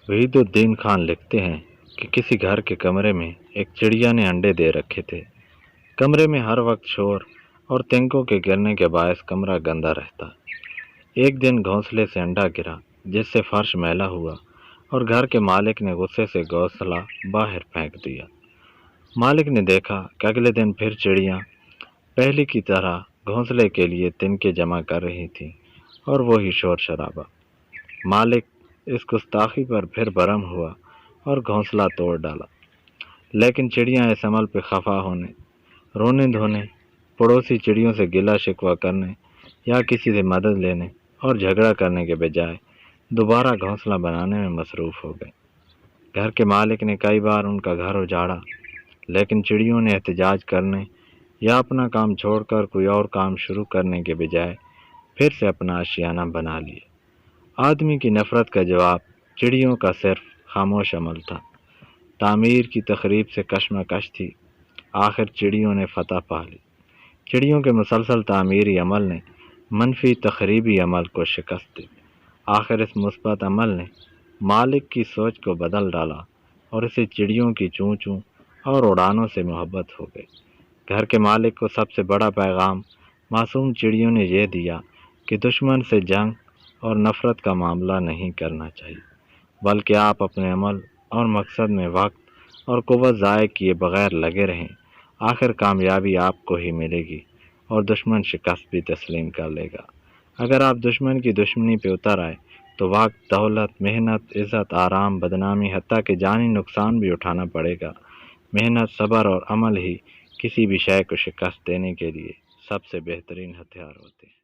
وحید الدین خان لکھتے ہیں کہ کسی گھر کے کمرے میں ایک چڑیا نے انڈے دے رکھے تھے۔ کمرے میں ہر وقت شور اور تنکوں کے گرنے کے باعث کمرہ گندا رہتا۔ ایک دن گھونسلے سے انڈا گرا جس سے فرش میلا ہوا اور گھر کے مالک نے غصے سے گھونسلہ باہر پھینک دیا۔ مالک نے دیکھا کہ اگلے دن پھر چڑیاں پہلے کی طرح گھونسلے کے لیے تنکے جمع کر رہی تھیں اور وہی شور شرابہ۔ مالک اس گستاخی پر پھر برہم ہوا اور گھونسلہ توڑ ڈالا، لیکن چڑیاں اس عمل پہ خفا ہونے، رونے دھونے، پڑوسی چڑیوں سے گلہ شکوہ کرنے یا کسی سے مدد لینے اور جھگڑا کرنے کے بجائے دوبارہ گھونسلہ بنانے میں مصروف ہو گئے۔ گھر کے مالک نے کئی بار ان کا گھر اجاڑا، لیکن چڑیوں نے احتجاج کرنے یا اپنا کام چھوڑ کر کوئی اور کام شروع کرنے کے بجائے پھر سے اپنا آشیانہ بنا لیے۔ آدمی کی نفرت کا جواب چڑیوں کا صرف خاموش عمل تھا۔ تعمیر کی تخریب سے کشمکش تھی، آخر چڑیوں نے فتح پا لی۔ چڑیوں کے مسلسل تعمیری عمل نے منفی تخریبی عمل کو شکست دی۔ آخر اس مثبت عمل نے مالک کی سوچ کو بدل ڈالا اور اسے چڑیوں کی چوں چوں اور اڑانوں سے محبت ہو گئی۔ گھر کے مالک کو سب سے بڑا پیغام معصوم چڑیوں نے یہ دیا کہ دشمن سے جنگ اور نفرت کا معاملہ نہیں کرنا چاہیے، بلکہ آپ اپنے عمل اور مقصد میں وقت اور قوت ضائع کیے بغیر لگے رہیں۔ آخر کامیابی آپ کو ہی ملے گی اور دشمن شکست بھی تسلیم کر لے گا۔ اگر آپ دشمن کی دشمنی پہ اتر آئے تو وقت، دولت، محنت، عزت، آرام، بدنامی، حتیٰ کہ جانی نقصان بھی اٹھانا پڑے گا۔ محنت، صبر اور عمل ہی کسی بھی شے کو شکست دینے کے لیے سب سے بہترین ہتھیار ہوتے ہیں۔